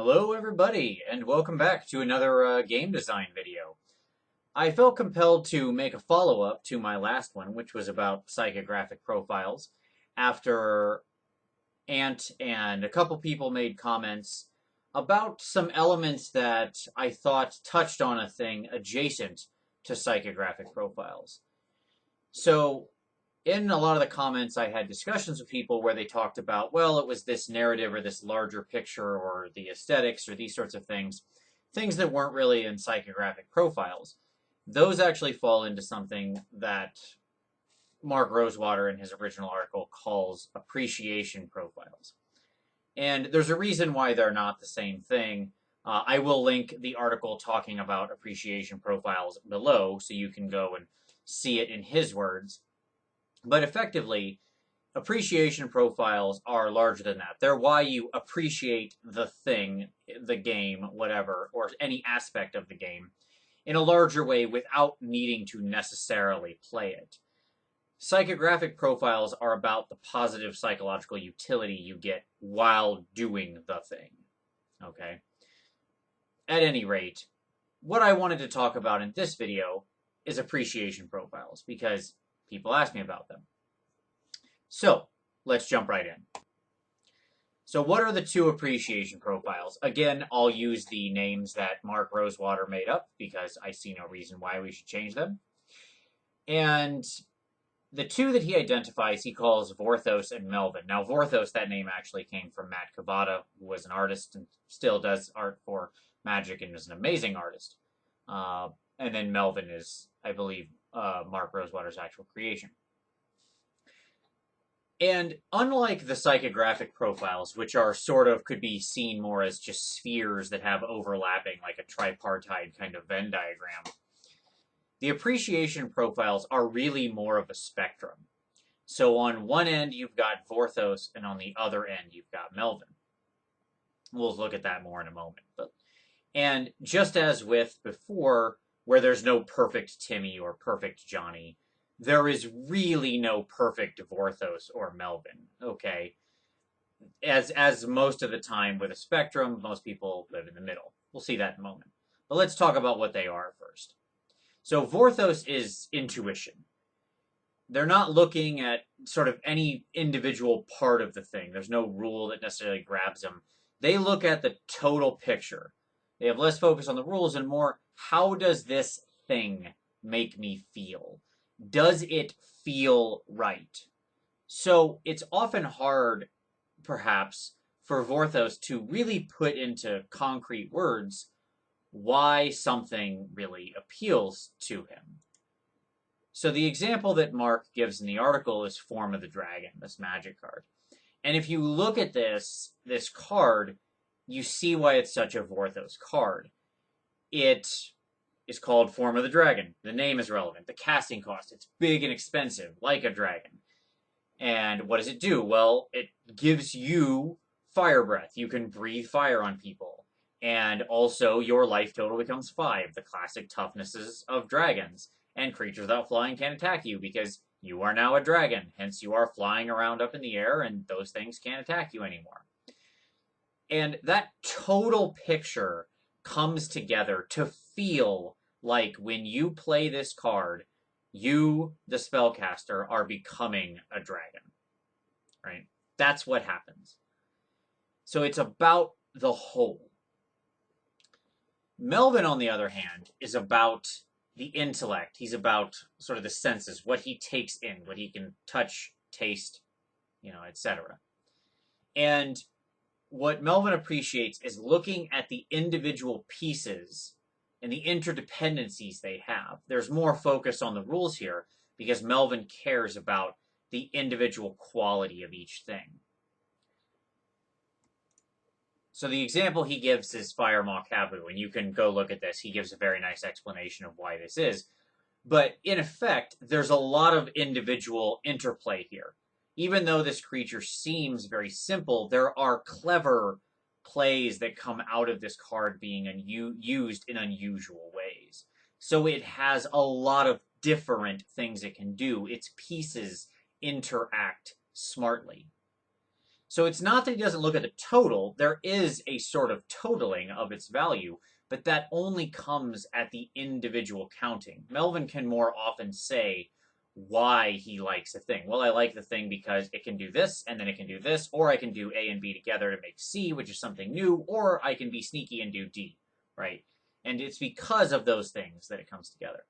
Hello everybody, and welcome back to another game design video. I felt compelled to make a follow-up to my last one, which was about psychographic profiles, after Ant and a couple people made comments about some elements that I thought touched on a thing adjacent to psychographic profiles. So in a lot of the comments, I had discussions with people where they talked about, well, it was this narrative or this larger picture or the aesthetics or these sorts of things that weren't really in psychographic profiles. Those actually fall into something that Mark Rosewater in his original article calls appreciation profiles. And there's a reason why they're not the same thing. I will link the article talking about appreciation profiles below so you can go and see it in his words. But effectively, appreciation profiles are larger than that. They're why you appreciate the thing, the game, whatever, or any aspect of the game in a larger way without needing to necessarily play it. Psychographic profiles are about the positive psychological utility you get while doing the thing. Okay? At any rate, what I wanted to talk about in this video is appreciation profiles, because people ask me about them. So, let's jump right in. So what are the two appreciation profiles? Again, I'll use the names that Mark Rosewater made up because I see no reason why we should change them. And the two that he identifies, he calls Vorthos and Melvin. Now, Vorthos, that name actually came from Matt Cavada, who was an artist and still does art for Magic and is an amazing artist. And then Melvin is, I believe, Mark Rosewater's actual creation. And unlike the psychographic profiles, which are sort of could be seen more as just spheres that have overlapping, like a tripartite kind of Venn diagram, the appreciation profiles are really more of a spectrum. So on one end, you've got Vorthos, and on the other end, you've got Melvin. We'll look at that more in a moment. And just as with before, where there's no perfect Timmy or perfect Johnny, there is really no perfect Vorthos or Melvin, okay? As most of the time with a spectrum, most people live in the middle. We'll see that in a moment. But let's talk about what they are first. So Vorthos is intuition. They're not looking at sort of any individual part of the thing. There's no rule that necessarily grabs them. They look at the total picture. They have less focus on the rules and more, how does this thing make me feel? Does it feel right? So it's often hard, perhaps, for Vorthos to really put into concrete words why something really appeals to him. So the example that Mark gives in the article is Form of the Dragon, this magic card. And if you look at this card, you see why it's such a Vorthos card. It is called Form of the Dragon. The name is relevant. The casting cost, it's big and expensive, like a dragon. And what does it do? Well, it gives you fire breath. You can breathe fire on people. And also, your life total becomes 5, the classic toughnesses of dragons. And creatures without flying can't attack you because you are now a dragon. Hence, you are flying around up in the air, and those things can't attack you anymore. And that total picture comes together to feel like when you play this card, you, the spellcaster, are becoming a dragon. Right? That's what happens. So it's about the whole. Melvin, on the other hand, is about the intellect. He's about sort of the senses, what he takes in, what he can touch, taste, etc. And what Melvin appreciates is looking at the individual pieces and the interdependencies they have. There's more focus on the rules here because Melvin cares about the individual quality of each thing. So the example he gives is Fire Maw Kabu, and you can go look at this. He gives a very nice explanation of why this is. But in effect, there's a lot of individual interplay here. Even though this creature seems very simple, there are clever plays that come out of this card being used in unusual ways. So it has a lot of different things it can do. Its pieces interact smartly. So it's not that he doesn't look at the total. There is a sort of totaling of its value, but that only comes at the individual counting. Melvin can more often say why he likes a thing. Well, I like the thing because it can do this, and then it can do this, or I can do A and B together to make C, which is something new, or I can be sneaky and do D, right? And it's because of those things that it comes together.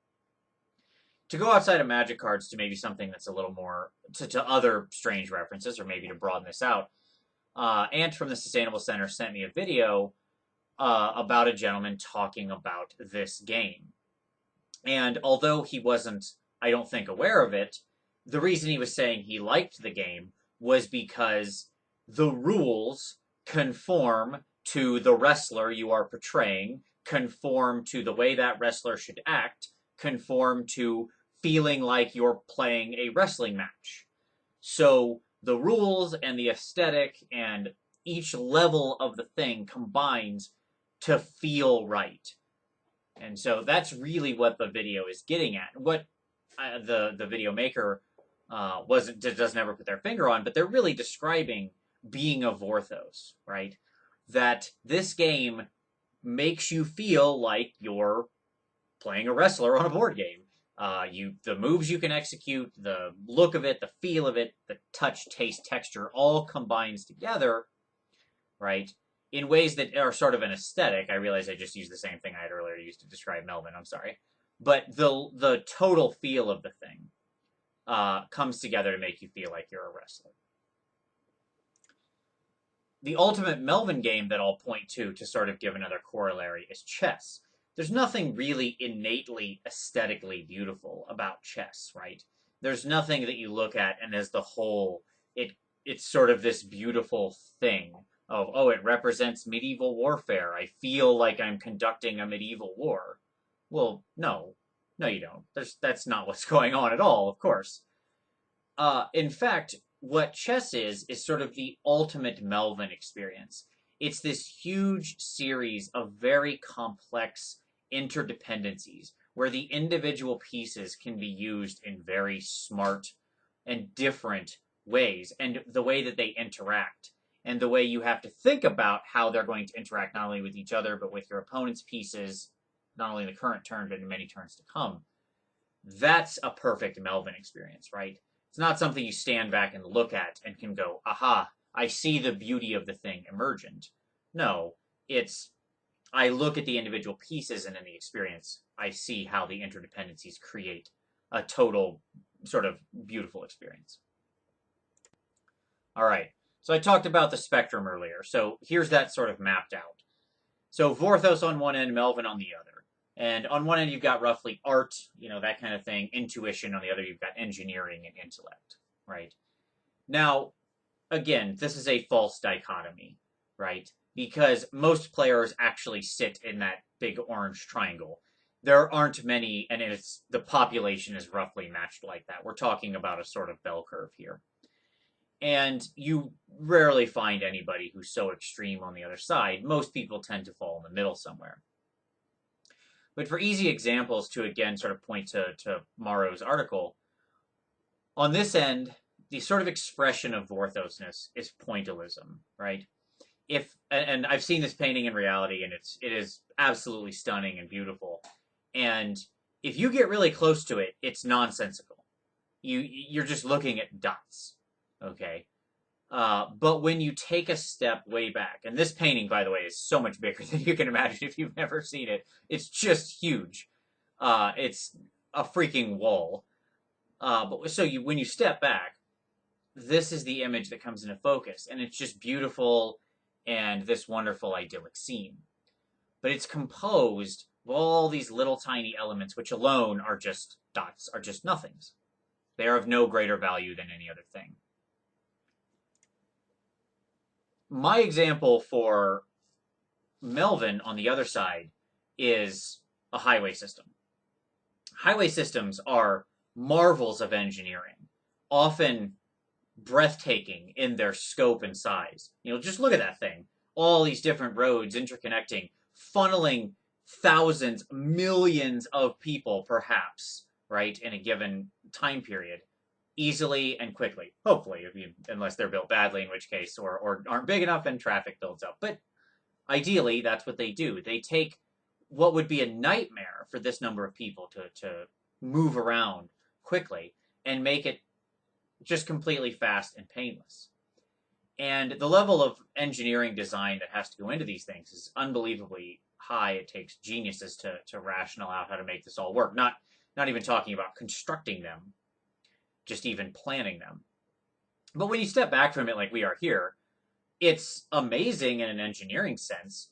To go outside of Magic cards to maybe something that's a little more, to other strange references, or maybe to broaden this out, Ant from the Sustainable Center sent me a video about a gentleman talking about this game. And although he wasn't, I don't think, aware of it, the reason he was saying he liked the game was because the rules conform to the wrestler you are portraying, conform to the way that wrestler should act, conform to feeling like you're playing a wrestling match. So the rules and the aesthetic and each level of the thing combines to feel right. And so that's really what the video is getting at. What the video maker doesn't ever put their finger on, but they're really describing being a Vorthos, right? That this game makes you feel like you're playing a wrestler on a board game. The moves you can execute, the look of it, the feel of it, the touch, taste, texture, all combines together, right, in ways that are sort of an aesthetic. I realize I just used the same thing I had earlier used to describe Melvin, I'm sorry. But the total feel of the thing comes together to make you feel like you're a wrestler. The ultimate Melvin game that I'll point to sort of give another corollary is chess. There's nothing really innately aesthetically beautiful about chess, right? There's nothing that you look at and as the whole, it's sort of this beautiful thing of, oh, it represents medieval warfare. I feel like I'm conducting a medieval war. Well, no, you don't. That's not what's going on at all, of course. In fact, what chess is sort of the ultimate Melvin experience. It's this huge series of very complex interdependencies where the individual pieces can be used in very smart and different ways, and the way that they interact, and the way you have to think about how they're going to interact not only with each other, but with your opponent's pieces, not only in the current turn, but in many turns to come. That's a perfect Melvin experience, right? It's not something you stand back and look at and can go, aha, I see the beauty of the thing emergent. No, it's, I look at the individual pieces, and in the experience, I see how the interdependencies create a total sort of beautiful experience. All right, so I talked about the spectrum earlier, so here's that sort of mapped out. So Vorthos on one end, Melvin on the other. And on one end, you've got roughly art, that kind of thing, intuition. On the other, you've got engineering and intellect, right? Now, again, this is a false dichotomy, right? Because most players actually sit in that big orange triangle. There aren't many, and the population is roughly matched like that. We're talking about a sort of bell curve here. And you rarely find anybody who's so extreme on the other side. Most people tend to fall in the middle somewhere. But for easy examples to, again, sort of point to Morrow's article, on this end, the sort of expression of Vorthosness is pointillism, right? And I've seen this painting in reality, and it is absolutely stunning and beautiful. And if you get really close to it, it's nonsensical. You're just looking at dots, okay? But when you take a step way back, and this painting, by the way, is so much bigger than you can imagine if you've never seen it. It's just huge. It's a freaking wall. When you step back, this is the image that comes into focus, and it's just beautiful and this wonderful idyllic scene. But it's composed of all these little tiny elements, which alone are just dots, are just nothings. They are of no greater value than any other thing. My example for Melvin on the other side is a highway system. Highway systems are marvels of engineering, often breathtaking in their scope and size. Just look at that thing. All these different roads interconnecting, funneling thousands, millions of people, perhaps, right, in a given time period, easily and quickly. Hopefully, unless they're built badly, in which case, or aren't big enough and traffic builds up. But ideally, that's what they do. They take what would be a nightmare for this number of people to move around quickly and make it just completely fast and painless. And the level of engineering design that has to go into these things is unbelievably high. It takes geniuses to rational out how to make this all work. Not even talking about constructing them, just even planning them. But when you step back from it like we are here, it's amazing in an engineering sense,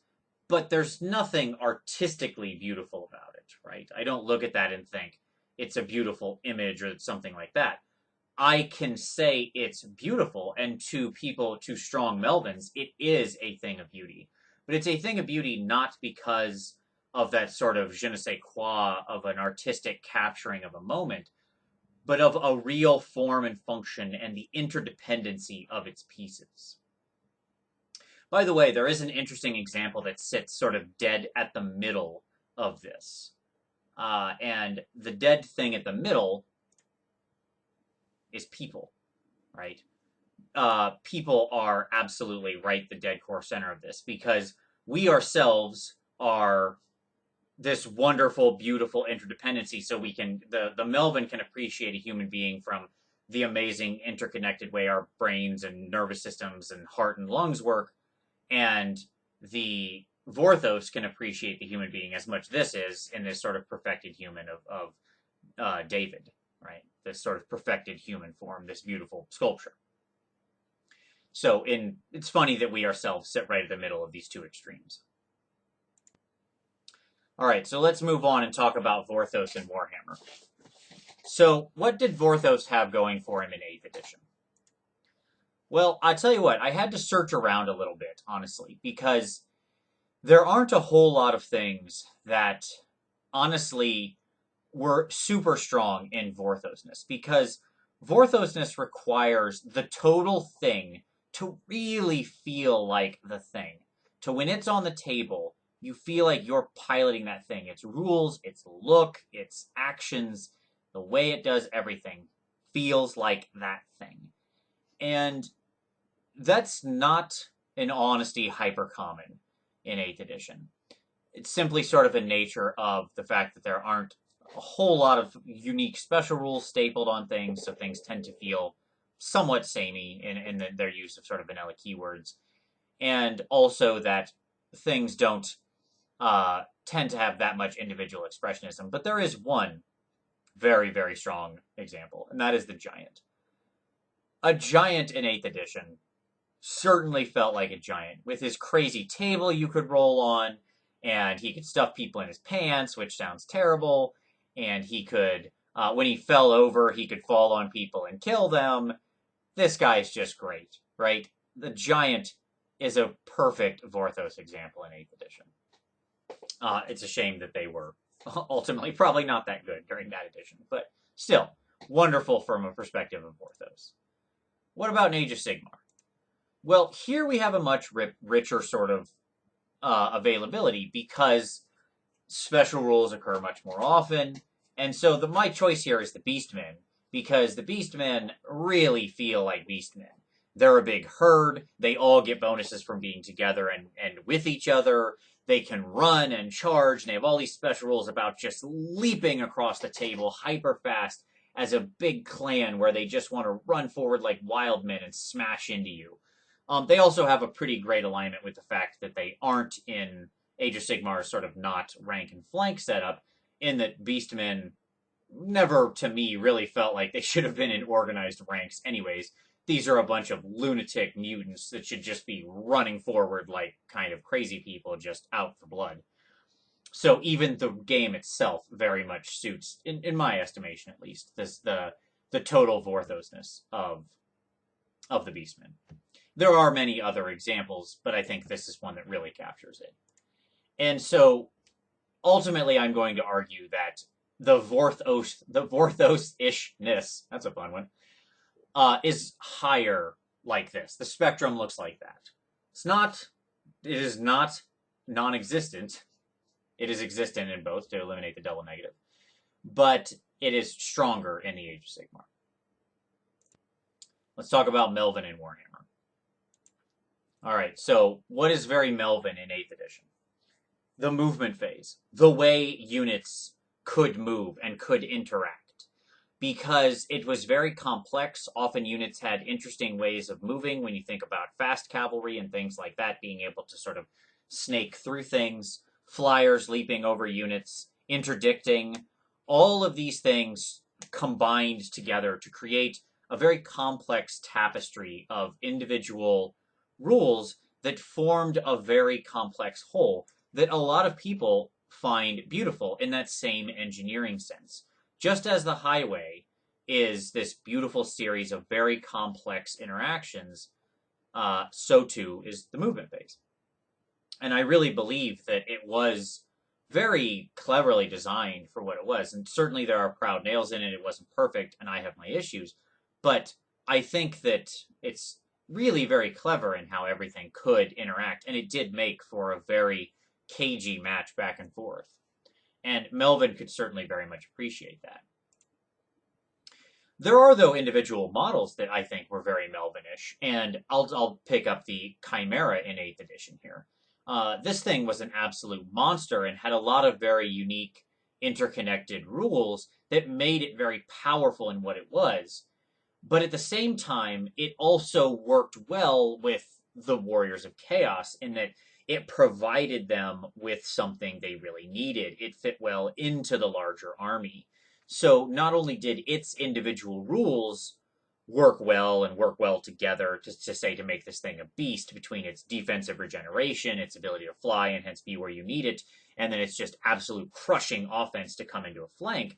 but there's nothing artistically beautiful about it, right? I don't look at that and think it's a beautiful image or something like that. I can say it's beautiful, and to strong Melvins, it is a thing of beauty. But it's a thing of beauty not because of that sort of je ne sais quoi of an artistic capturing of a moment, but of a real form and function and the interdependency of its pieces. By the way, there is an interesting example that sits sort of dead at the middle of this. And the dead thing at the middle is people, right? People are absolutely right the dead core center of this, because we ourselves are this wonderful, beautiful interdependency. So we can, the Melvin can appreciate a human being from the amazing interconnected way our brains and nervous systems and heart and lungs work, and the Vorthos can appreciate the human being as much this is in this sort of perfected human of David, right? This sort of perfected human form, this beautiful sculpture. So it's funny that we ourselves sit right at the middle of these two extremes. All right, so let's move on and talk about Vorthos and Warhammer. So what did Vorthos have going for him in 8th edition? Well, I tell you what, I had to search around a little bit, honestly, because there aren't a whole lot of things that, honestly, were super strong in Vorthosness, because Vorthosness requires the total thing to really feel like the thing. To when it's on the table, you feel like you're piloting that thing. Its rules, its look, its actions, the way it does everything feels like that thing. And that's not, in honesty, hyper common in 8th edition. It's simply sort of a nature of the fact that there aren't a whole lot of unique special rules stapled on things, so things tend to feel somewhat samey in their use of sort of vanilla keywords. And also that things don't tend to have that much individual expressionism. But there is one very, very strong example, and that is the giant. A giant in 8th edition certainly felt like a giant. With his crazy table you could roll on, and he could stuff people in his pants, which sounds terrible, and he could, when he fell over, he could fall on people and kill them. This guy's just great, right? The giant is a perfect Vorthos example in 8th edition. It's a shame that they were ultimately probably not that good during that edition, but still, wonderful from a perspective of Vorthos. What about in Age of Sigmar? Well, here we have a much richer sort of availability, because special rules occur much more often, and so my choice here is the Beastmen, because the Beastmen really feel like Beastmen. They're a big herd, they all get bonuses from being together and with each other, they can run and charge, and they have all these special rules about just leaping across the table hyper fast as a big clan where they just want to run forward like wild men and smash into you. They also have a pretty great alignment with the fact that they aren't in Age of Sigmar's sort of not rank and flank setup, in that Beastmen never, to me, really felt like they should have been in organized ranks anyways. These are a bunch of lunatic mutants that should just be running forward like kind of crazy people just out for blood. So even the game itself very much suits, in my estimation at least, the total Vorthosness of the Beastmen. There are many other examples, but I think this is one that really captures it. And so, ultimately, I'm going to argue that the Vorthos-ishness, that's a fun one, is higher like this. The spectrum looks like that. It is not non-existent. It is existent in both to eliminate the double negative. But it is stronger in the Age of Sigmar. Let's talk about Melvin in Warhammer. All right, so what is very Melvin in 8th edition? The movement phase, the way units could move and could interact. Because it was very complex, often units had interesting ways of moving when you think about fast cavalry and things like that, being able to sort of snake through things, flyers leaping over units, interdicting, all of these things combined together to create a very complex tapestry of individual rules that formed a very complex whole that a lot of people find beautiful in that same engineering sense. Just as the highway is this beautiful series of very complex interactions, so too is the movement phase. And I really believe that it was very cleverly designed for what it was. And certainly there are proud nails in it. It wasn't perfect, and I have my issues. But I think that it's really very clever in how everything could interact. And it did make for a very cagey match back and forth. And Melvin could certainly very much appreciate that. There are, though, individual models that I think were very Melvinish, and I'll pick up the Chimera in 8th edition here. This thing was an absolute monster and had a lot of very unique, interconnected rules that made it very powerful in what it was. But at the same time, it also worked well with the Warriors of Chaos in that it provided them with something they really needed. It fit well into the larger army. So not only did its individual rules work well together to make this thing a beast between its defensive regeneration, its ability to fly and hence be where you need it, and then it's just absolute crushing offense to come into a flank,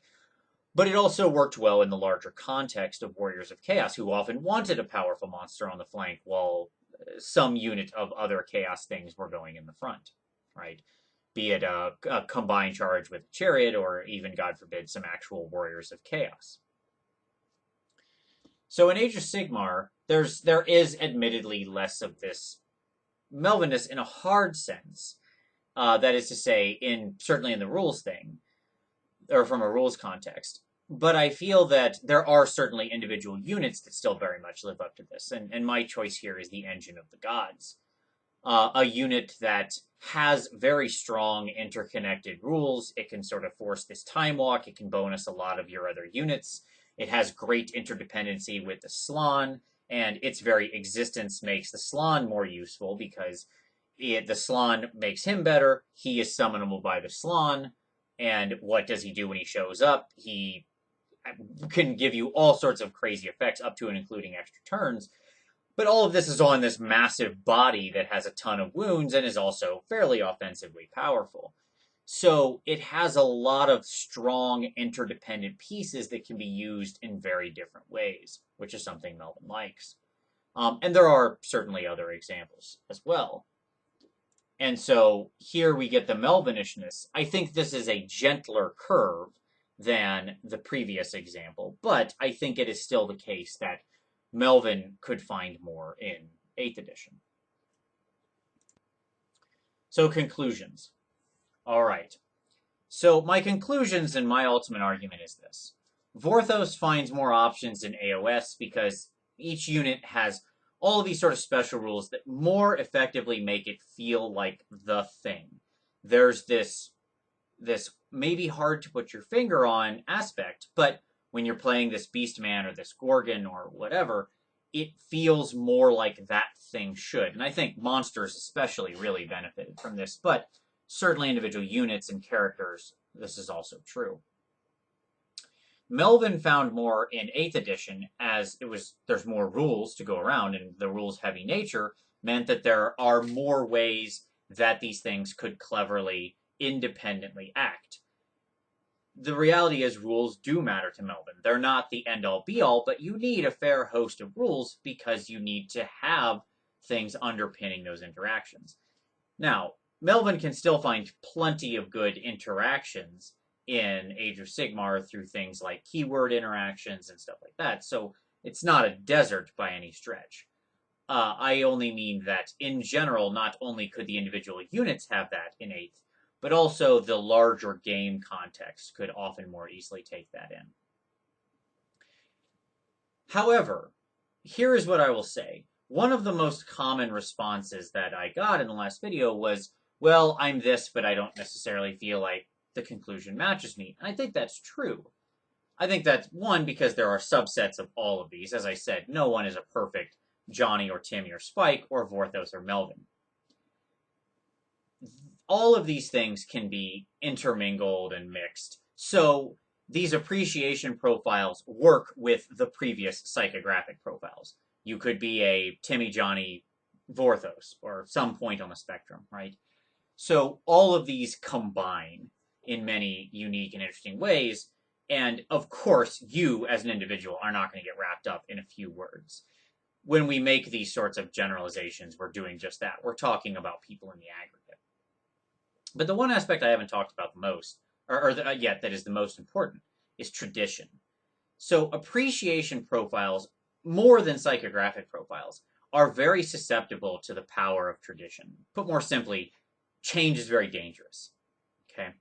but it also worked well in the larger context of Warriors of Chaos, who often wanted a powerful monster on the flank while some unit of other chaos things were going in the front, right? Be it a combined charge with a chariot, or even, God forbid, some actual Warriors of Chaos. So in Age of Sigmar, there is admittedly less of this Melvinness in a hard sense. That is to say, certainly in the rules thing, or from a rules context. But I feel that there are certainly individual units that still very much live up to this. And my choice here is the Engine of the Gods. A unit that has very strong interconnected rules. It can sort of force this time walk. It can bonus a lot of your other units. It has great interdependency with the Slann, and its very existence makes the Slann more useful because the Slann makes him better. He is summonable by the Slann, and what does he do when he shows up? He can give you all sorts of crazy effects, up to and including extra turns. But all of this is on this massive body that has a ton of wounds and is also fairly offensively powerful. So it has a lot of strong interdependent pieces that can be used in very different ways, which is something Melvin likes. And there are certainly other examples as well. And so here we get the Melvinishness. I think this is a gentler curve than the previous example, but I think it is still the case that Melvin could find more in 8th edition. So conclusions. All right. So my conclusions and my ultimate argument is this. Vorthos finds more options in AOS because each unit has all of these sort of special rules that more effectively make it feel like the thing. There's this maybe hard to put your finger on aspect, but when you're playing this Beastman or this Gorgon or whatever, it feels more like that thing should. And I think monsters especially really benefited from this, but certainly individual units and characters, this is also true. Melvin found more in 8th edition as there's more rules to go around, and the rules-heavy nature meant that there are more ways that these things could cleverly, independently act. The reality is rules do matter to Melvin. They're not the end-all be-all, but you need a fair host of rules because you need to have things underpinning those interactions. Now, Melvin can still find plenty of good interactions in Age of Sigmar through things like keyword interactions and stuff like that, so it's not a desert by any stretch. I only mean that, in general, not only could the individual units have that in 8th, but also the larger game context could often more easily take that in. However, here is what I will say. One of the most common responses that I got in the last video was, well, I'm this, but I don't necessarily feel like the conclusion matches me. And I think that's true. I think that's, one, because there are subsets of all of these. As I said, no one is a perfect Johnny or Timmy or Spike or Vorthos or Melvin. All of these things can be intermingled and mixed. So these appreciation profiles work with the previous psychographic profiles. You could be a Timmy, Johnny, Vorthos, or some point on the spectrum, right? So all of these combine in many unique and interesting ways. And of course, you as an individual are not going to get wrapped up in a few words. When we make these sorts of generalizations, we're doing just that. We're talking about people in the aggregate. But the one aspect I haven't talked about the most, yet that is the most important, is tradition. So appreciation profiles, more than psychographic profiles, are very susceptible to the power of tradition. Put more simply, change is very dangerous. Okay?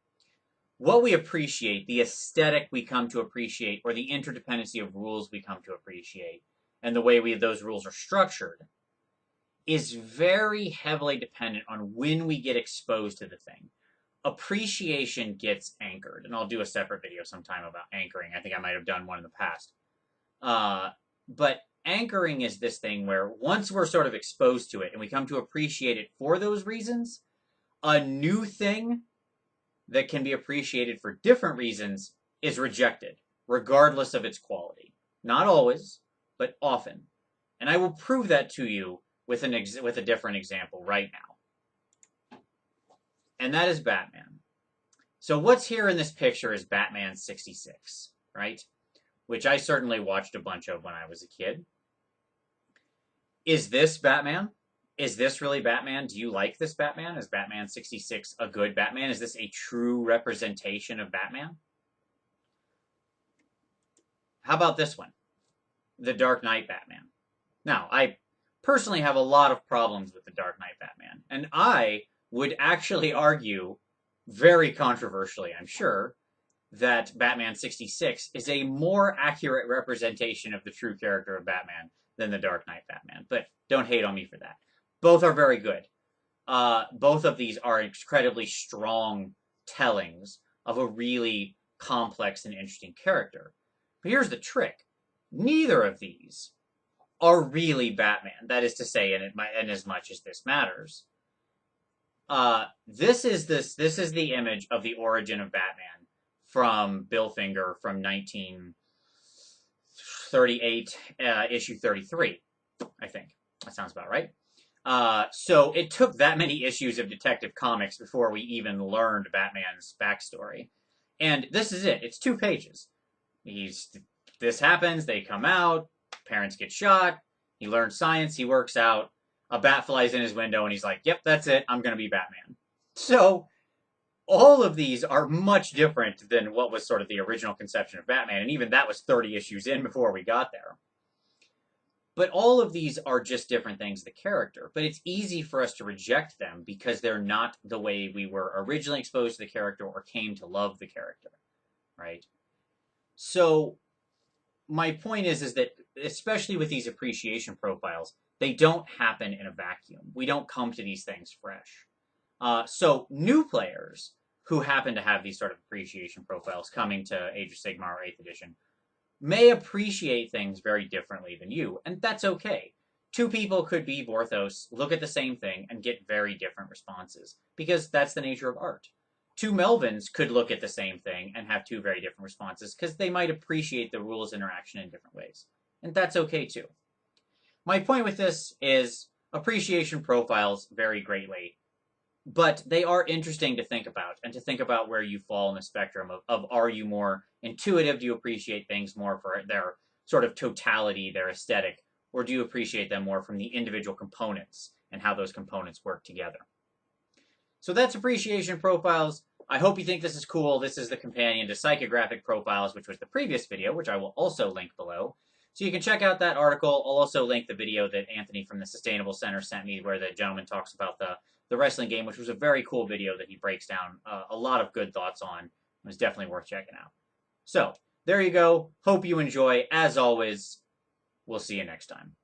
What we appreciate, the aesthetic we come to appreciate, or the interdependency of rules we come to appreciate, and the way those rules are structured, is very heavily dependent on when we get exposed to the thing. Appreciation gets anchored, and I'll do a separate video sometime about anchoring. I think I might have done one in the past. But anchoring is this thing where once we're sort of exposed to it and we come to appreciate it for those reasons, a new thing that can be appreciated for different reasons is rejected, regardless of its quality. Not always, but often. And I will prove that to you with a different example right now. And that is Batman. So what's here in this picture is Batman 66, right? Which I certainly watched a bunch of when I was a kid. Is this Batman? Is this really Batman? Do you like this Batman? Is Batman 66 a good Batman? Is this a true representation of Batman? How about this one? The Dark Knight Batman. Now, I personally have a lot of problems with the Dark Knight Batman, and I would actually argue, very controversially, I'm sure, that Batman 66 is a more accurate representation of the true character of Batman than the Dark Knight Batman. But don't hate on me for that. Both are very good. Both of these are incredibly strong tellings of a really complex and interesting character. But here's the trick. Neither of these are really Batman. That is to say, in as much as this matters. This is the image of the origin of Batman from Bill Finger from 1938, issue 33, I think. That sounds about right. So it took that many issues of Detective Comics before we even learned Batman's backstory. And this is it. It's 2 pages. This happens, they come out, parents get shot, he learns science, he works out, a bat flies in his window, and he's like, yep, that's it, I'm going to be Batman. So all of these are much different than what was sort of the original conception of Batman, and even that was 30 issues in before we got there. But all of these are just different things of the character. But it's easy for us to reject them because they're not the way we were originally exposed to the character or came to love the character, right? So my point is that, especially with these appreciation profiles, they don't happen in a vacuum. We don't come to these things fresh. So new players who happen to have these sort of appreciation profiles coming to Age of Sigmar or 8th edition may appreciate things very differently than you, and that's okay. 2 people could be Vorthos, look at the same thing, and get very different responses, because that's the nature of art. 2 Melvins could look at the same thing and have 2 very different responses, because they might appreciate the rules interaction in different ways. And that's okay too. My point with this is appreciation profiles vary greatly, but they are interesting to think about, and to think about where you fall in the spectrum of are you more intuitive, do you appreciate things more for their sort of totality, their aesthetic, or do you appreciate them more from the individual components and how those components work together? So that's appreciation profiles. I hope you think this is cool. This is the companion to psychographic profiles, which was the previous video, which I will also link below. So you can check out that article. I'll also link the video that Anthony from the Sustainable Center sent me, where the gentleman talks about the wrestling game, which was a very cool video that he breaks down a lot of good thoughts on. It was definitely worth checking out. So there you go. Hope you enjoy. As always, We'll see you next time.